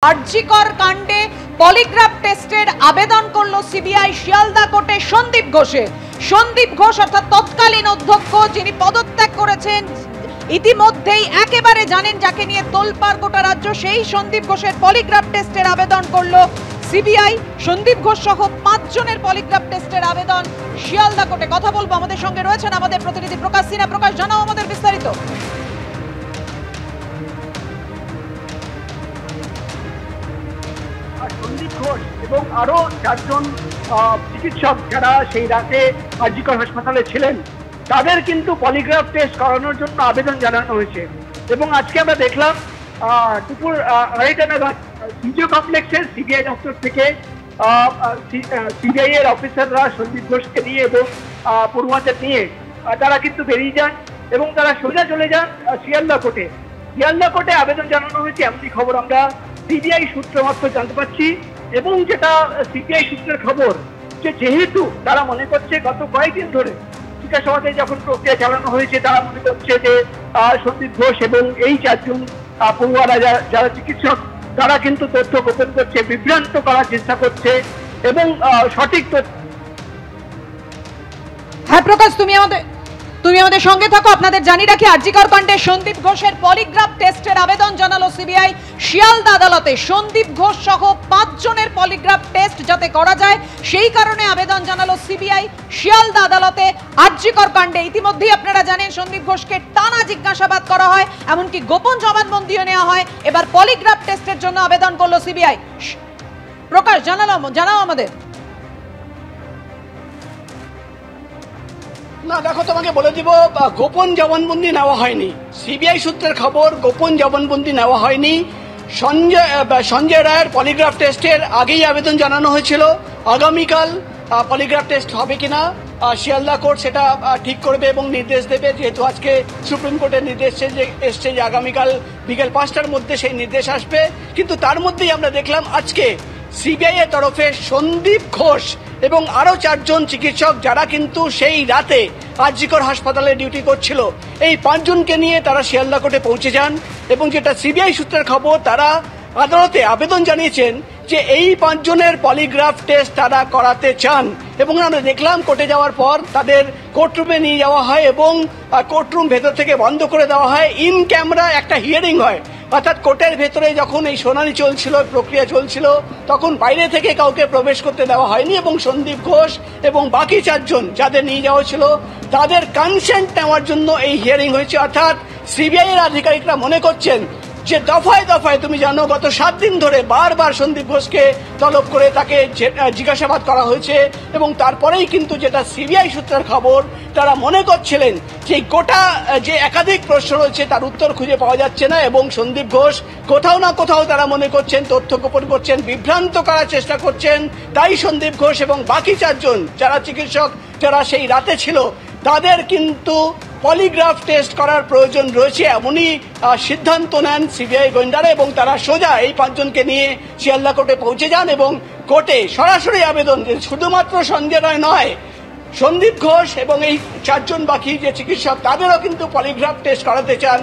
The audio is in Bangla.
আরজিকর কাণ্ডে পলিগ্রাফ টেস্টের আবেদন করলো সিবিআই শিয়ালদা কোর্টে সন্দীপ ঘোষ অর্থাৎ তৎকালীন অধ্যক্ষ যিনি পদত্যাগ করেছেন ইতিমধ্যেই একেবারে জানেন যাকে নিয়ে তোলপাড় গোটা রাজ্য সেই সন্দীপ ঘোষের পলিগ্রাফ টেস্টের আবেদন করলো সিবিআই। সন্দীপ ঘোষ সহ 5 জনের পলিগ্রাফ টেস্টের আবেদন শিয়ালদা কোর্টে। কথা বলবো, আমাদের সঙ্গে রয়েছেন আমাদের প্রতিনিধি প্রকাশ সিনহা। প্রকাশ, জানাও আমাদের বিস্তারিত। সন্দীপ ঘোষ এবং আরো 4 জন চিকিৎসক যারা সেই রাতে আরজিকর হাসপাতালে ছিলেন তাদের কিন্তু পলিগ্রাফ টেস্ট করানোর জন্য আবেদন জানানো হয়েছে। এবং আজকে আমরা দেখলাম দুপুর 2:30 নাগাদ সিজিও কমপ্লেক্সের সিবিআই দপ্তর থেকে সিবিআই এর অফিসাররা সন্দীপ ঘোষকে নিয়ে এবং পড়ুয়াদের নিয়ে তারা কিন্তু বেরিয়ে যান এবং তারা সোজা চলে যান শিয়ালদা কোর্টে আবেদন জানানো হয়েছে এমনই খবর আমরা সিবিআই সূত্র মাত্র জানতে পারছি। এবং যেটা সিবিআই সূত্রের খবর যে যেহেতু তারা মনে করছে গত কয়েকদিন ধরে জিজ্ঞাসাবাদে যখন প্রক্রিয়া চালানো হয়েছে তারা মনে করছে যে সন্দীপ ঘোষ এবং এই 4 জন পড়ুয়ারা যারা চিকিৎসক তারা কিন্তু তথ্য গোপন করছে, বিভ্রান্ত করার চেষ্টা করছে এবং সঠিক তথ্য। হ্যাঁ প্রকাশ, তুমি আমাদের সঙ্গে থাকো। আপনাদের জানিয়ে রাখি, আরজিকর কাণ্ডে সন্দীপ ঘোষের পলিগ্রাফ টেস্টের আবেদন জানালো সিবিআই শিয়ালদা আদালতে। সন্দীপ ঘোষ সহ 5 জনের পলিগ্রাফ টেস্ট যাতে করা যায় সেই কারণে আবেদন জানালো সিবিআই শিয়ালদা আদালতে। আরজিকর কাণ্ডে ইতিমধ্যেই আপনারা জানেন সন্দীপ ঘোষকে টানা জিজ্ঞাসাবাদ করা হয়, এমনকি গোপন জবানবন্দিও নেওয়া হয়। এবার পলিগ্রাফ টেস্টের জন্য আবেদন করলো সিবিআই। প্রকাশ, জানাও আমাদের। না দেখো, তোমাকে বলে দিব, গোপন জবানবন্দি নেওয়া হয়নি। সিবিআই সূত্রের খবর, গোপন জবানবন্দি নেওয়া হয়নি। সঞ্জয় রায়ের পলিগ্রাফ টেস্টের আগেই আবেদন জানানো হয়েছিল। আগামীকাল পলিগ্রাফ টেস্ট হবে কিনা শিয়ালদা কোর্ট সেটা ঠিক করবে এবং নির্দেশ দেবে, যেহেতু আজকে সুপ্রিম কোর্টের নির্দেশ এসছে যে আগামীকাল বিকেল 5টার মধ্যে সেই নির্দেশ আসবে। কিন্তু তার মধ্যেই আমরা দেখলাম আজকে সিবিআই এর তরফে সন্দীপ ঘোষ এবং আরো 4 জন চিকিৎসক যারা কিন্তু সেই রাতে আরজিকর হাসপাতালে ডিউটি করছিল, এই 5 জনকে নিয়ে তারা শিয়ালদা কোর্টে পৌঁছে যান। এবং যেটা সিবিআই সূত্রের খবর, তারা আদালতে আবেদন জানিয়েছেন যে এই 5 জনের পলিগ্রাফ টেস্ট তারা করাতে চান। এবং আমরা দেখলাম কোর্টে যাওয়ার পর তাদের কোর্টরুমে নিয়ে যাওয়া হয় এবং কোর্টরুম ভেতর থেকে বন্ধ করে দেওয়া হয়। ইন ক্যামেরা একটা হিয়ারিং হয়, অর্থাৎ কোর্টের ভেতরে যখন এই শুনানি চলছিল, প্রক্রিয়া চলছিল, তখন বাইরে থেকে কাউকে প্রবেশ করতে দেওয়া হয়নি। এবং সন্দীপ ঘোষ এবং বাকি 4 জন যাদের নিয়ে যাওয়া ছিল তাদের কনসেন্ট নেওয়ার জন্য এই হিয়ারিং হয়েছে। অর্থাৎ সিবিআই এর আধিকারিকরা মনে করছেন যে দফায় দফায়, তুমি জানো, গত 7 দিন ধরে বারবার সন্দীপ ঘোষকে তলব করে তাকে জিজ্ঞাসাবাদ করা হয়েছে। এবং তারপরেই কিন্তু যেটা সিবিআই সূত্রের খবর, তারা মনে করছিলেন যে গোটা যে একাধিক প্রশ্ন রয়েছে তার উত্তর খুঁজে পাওয়া যাচ্ছে না। এবং সন্দীপ ঘোষ কোথাও না কোথাও তারা মনে করছেন তথ্য গোপন করছেন, বিভ্রান্ত করার চেষ্টা করছেন। তাই সন্দীপ ঘোষ এবং বাকি 4 জন যারা চিকিৎসক যারা সেই রাতে ছিল তাদের কিন্তু পলিগ্রাফ টেস্ট করার প্রয়োজন রয়েছে, এমনই সিদ্ধান্ত নেন সিবিআই গোয়েন্দারা। এবং তারা সোজা এই 5 জনকে নিয়ে শিয়ালদা কোর্টে পৌঁছে যান এবং কোর্টে সরাসরি আবেদন, যে শুধুমাত্র সঞ্জয় রায় নয়, সন্দীপ ঘোষ এবং এই 4 জন বাকি যে চিকিৎসক তাদেরও কিন্তু পলিগ্রাফ টেস্ট করাতে চান।